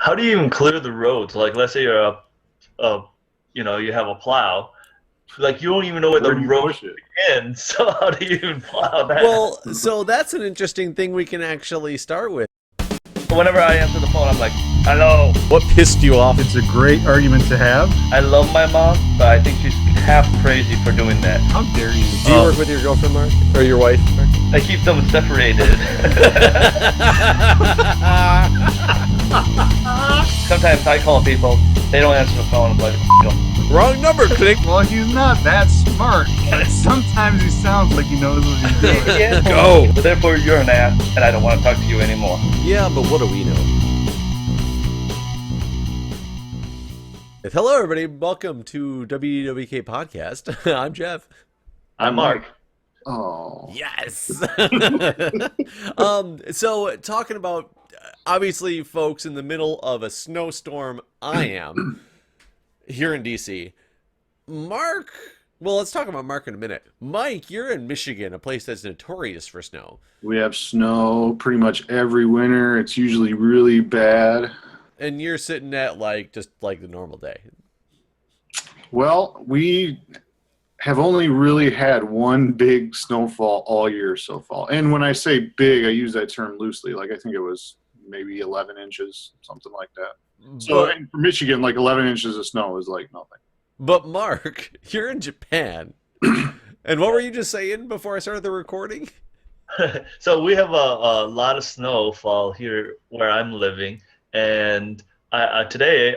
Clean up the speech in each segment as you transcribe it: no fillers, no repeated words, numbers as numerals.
how do you even clear the roads? Like, let's say you're a you have a plow. Like, you don't even know where the Where do you road push it? ends. So how do you even plow that? Well, so that's an interesting thing we can actually start with. Whenever I answer the phone, I'm like, hello. What pissed you off? It's a great argument to have. I love my mom, but I think she's half crazy for doing that. How dare you? Do you work with your girlfriend, Mark? Or your wife, Mark? I keep them separated. Sometimes I call people, they don't answer the phone. I'm like, Wrong number, click. Well, he's not that smart. Sometimes he sounds like he knows what he's doing. yeah. Go. Therefore, you're an ass, and I don't want to talk to you anymore. Yeah, but what do we know? Hello, everybody. Welcome to WWK Podcast. I'm Jeff. I'm Mark. Oh. Yes. So talking about, obviously, folks, in the middle of a snowstorm, I am here in DC. Mark, well, let's talk about Mark in a minute. Mike, you're in Michigan, a place that's notorious for snow. We have snow pretty much every winter. It's usually really bad. And you're sitting at just like the normal day. Well, we have only really had one big snowfall all year so far. And when I say big, I use that term loosely. Like, I think it was maybe 11 inches, something like that. So and for Michigan, like 11 inches of snow is like nothing. But Mark, you're in Japan. And what were you just saying before I started the recording? So we have a lot of snowfall here where I'm living, and today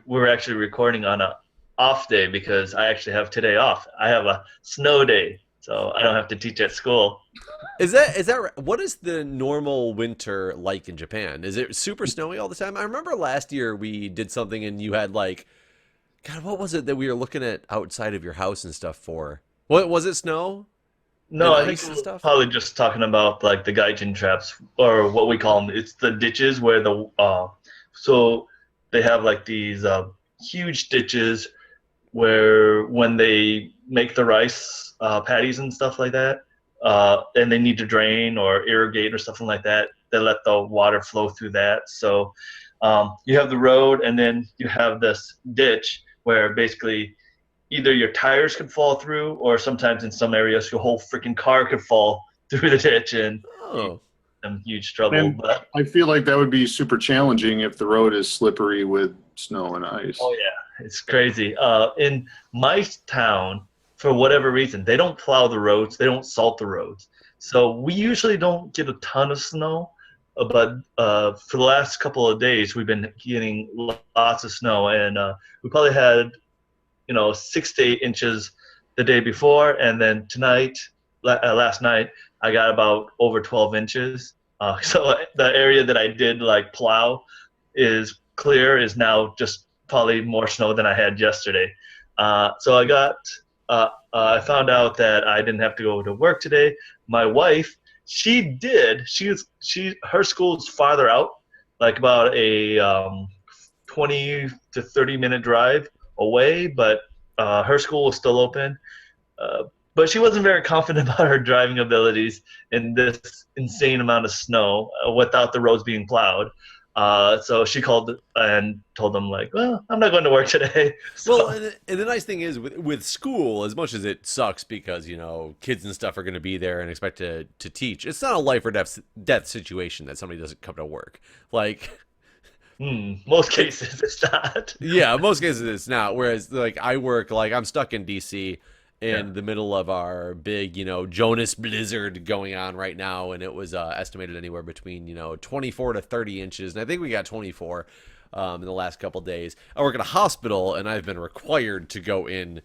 we're actually recording on a off day because I actually have today off. I have a snow day, so I don't have to teach at school. Is that right? What is the normal winter like in Japan? Is it super snowy all the time? I remember last year we did something and you had God, what was it that we were looking at outside of your house and stuff for? What was it, snow? No, And I think ice and we're stuff? probably just talking about like the gaijin traps or what we call them. It's the ditches where so they have like these huge ditches where when they make the rice patties and stuff like that, and they need to drain or irrigate or something like that, they let the water flow through that. So you have the road, and then you have this ditch where basically either your tires could fall through, or sometimes in some areas your whole freaking car could fall through the ditch and Oh. some huge trouble. And But I feel like that would be super challenging if the road is slippery with snow and ice. oh yeah, it's crazy. In my town, for whatever reason, they don't plow the roads, they don't salt the roads. So we usually don't get a ton of snow, but for the last couple of days, we've been getting lots of snow, and we probably had 6 to 8 inches the day before, and then last night, I got about over 12 inches. So the area that I did plow is clear, is now just probably more snow than I had yesterday. So I found out that I didn't have to go to work today. My wife, she did. Her school's farther out, like about a 20 to 30-minute drive away, but her school was still open. But she wasn't very confident about her driving abilities in this insane amount of snow without the roads being plowed. So she called and told them well, I'm not going to work today. So, Well, and the nice thing is with school, as much as it sucks because, kids and stuff are going to be there and expect to teach, it's not a life or death situation that somebody doesn't come to work. most cases it's not. Yeah, most cases it's not. Whereas I work, I'm stuck in DC in the middle of our big, Jonas blizzard going on right now, and it was estimated anywhere between 24 to 30 inches, and I think we got 24 in the last couple of days. I work at a hospital, and I've been required to go in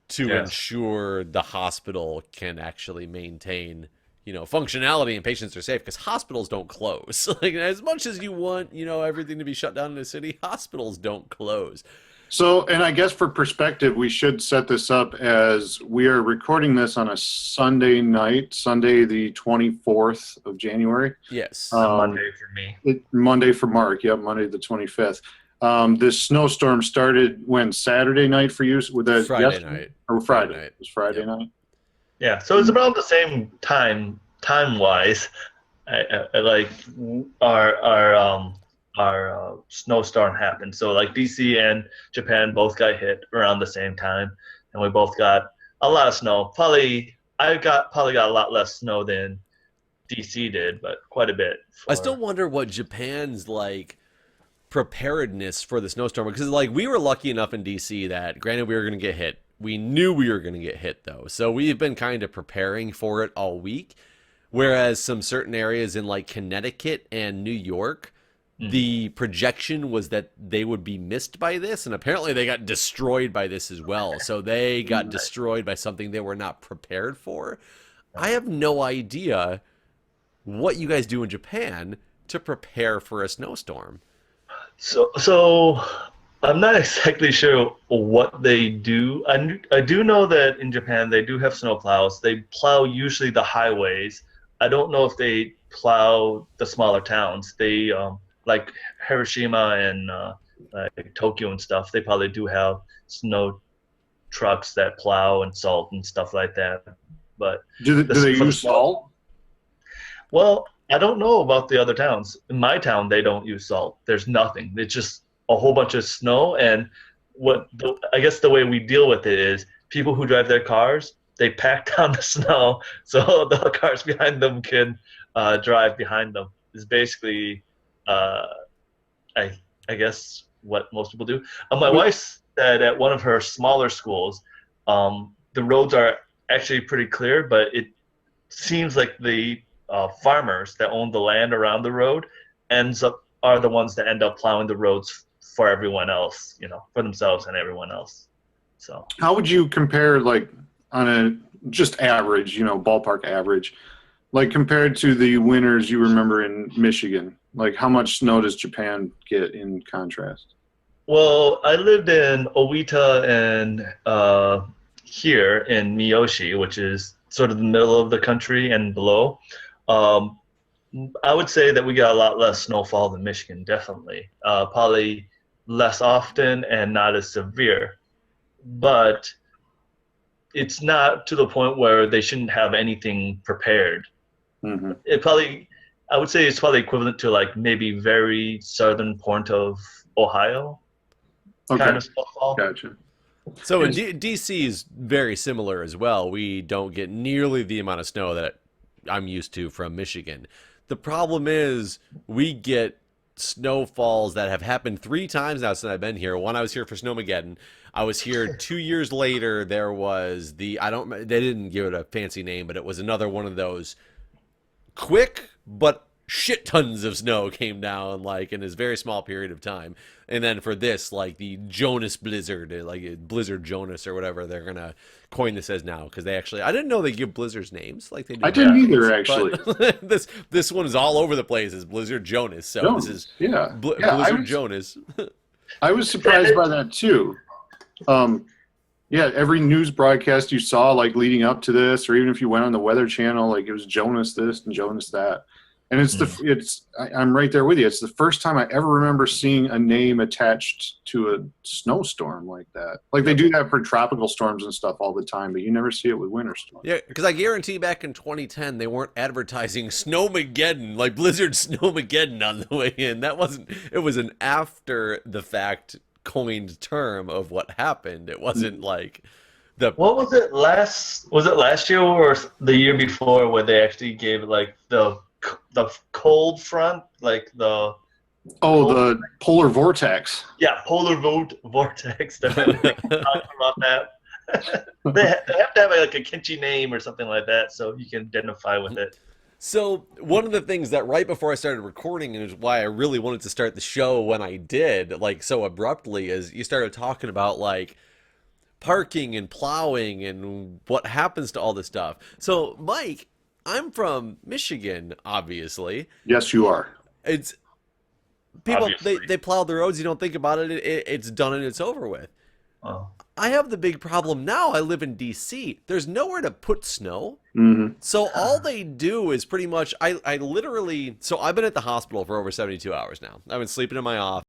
to ensure the hospital can actually maintain functionality and patients are safe, because hospitals don't close. As much as you want everything to be shut down in the city, hospitals don't close. So, and I guess for perspective, we should set this up as we are recording this on a Sunday night, Sunday the 24th of January. Yes. Monday for me. Monday for Mark, yep, Monday the 25th. This snowstorm started when? Saturday night for you? Friday night. Or Friday? Night. It was Friday night? Yeah, so it's about the same time wise. Like our our snowstorm happened. So like DC and Japan both got hit around the same time, and we both got a lot of snow. Probably got a lot less snow than DC did, but quite a bit. I still wonder what Japan's like preparedness for the snowstorm, because like we were lucky enough in DC that granted we were going to get hit. We knew we were going to get hit though. So we've been kind of preparing for it all week. Whereas some certain areas in like Connecticut and New York, the projection was that they would be missed by this, and apparently they got destroyed by this as well. So they got destroyed by something they were not prepared for. I have no idea what you guys do in Japan to prepare for a snowstorm. So I'm not exactly sure what they do. I do know that in Japan they do have snow plows. They plow usually the highways. I don't know if they plow the smaller towns. They like Hiroshima and like Tokyo and stuff. They probably do have snow trucks that plow and salt and stuff like that. But do they use salt? Well, I don't know about the other towns. In my town, they don't use salt. There's nothing. It's just a whole bunch of snow. And I guess the way we deal with it is people who drive their cars, they pack down the snow so the cars behind them can drive behind them. Is basically, I guess, what most people do. My wife said at one of her smaller schools, the roads are actually pretty clear, but it seems like the farmers that own the land around the road are the ones that end up plowing the roads for everyone else, for themselves and everyone else. So how would you compare, like on a just average, ballpark average, like compared to the winters you remember in Michigan? Like how much snow does Japan get in contrast? Well, I lived in Owita and here in Miyoshi, which is sort of the middle of the country and below. I would say that we got a lot less snowfall than Michigan, definitely. Probably less often and not as severe. But it's not to the point where they shouldn't have anything prepared. Mm-hmm. I would say it's probably equivalent to like maybe very southern point of Ohio kind of snowfall. Gotcha. So in DC is very similar as well. We don't get nearly the amount of snow that I'm used to from Michigan. The problem is we get snowfalls that have happened 3 times now since I've been here. One, I was here for Snowmageddon. I was here 2 years later. There was they didn't give it a fancy name, but it was another one of those quick but shit tons of snow came down like in this very small period of time. And then for this, like the Jonas blizzard, like Blizzard Jonas or whatever they're gonna coin this as now, because they actually, I didn't know they give blizzards names like they do. I didn't either, actually. This one is all over the place. It's Blizzard Jonas, so Jonas, this is Blizzard Jonas. I was surprised by that too. Yeah, every news broadcast you saw like leading up to this, or even if you went on the Weather Channel, like it was Jonas this and Jonas that. And I'm right there with you. It's the first time I ever remember seeing a name attached to a snowstorm like that. Like they do that for tropical storms and stuff all the time, but you never see it with winter storms. Yeah, because I guarantee back in 2010 they weren't advertising Snowmageddon, like Blizzard Snowmageddon on the way in. It was an after the fact coined term of what happened. It wasn't like what was it last year or the year before where they actually gave like the cold front, like the polar vortex. Yeah, polar vortex. Talking about that. they have to have like a kitschy name or something like that so you can identify with it. So one of the things that right before I started recording, and is why I really wanted to start the show when I did, like so abruptly, is you started talking about like parking and plowing and what happens to all this stuff. So Mike, I'm from Michigan, obviously. Yes, you are. It's people they plow the roads. You don't think about it. It's done and it's over with. Oh. I have the big problem now. I live in DC. There's nowhere to put snow. Mm-hmm. So all they do is pretty much I literally. So I've been at the hospital for over 72 hours now. I've been sleeping in my office.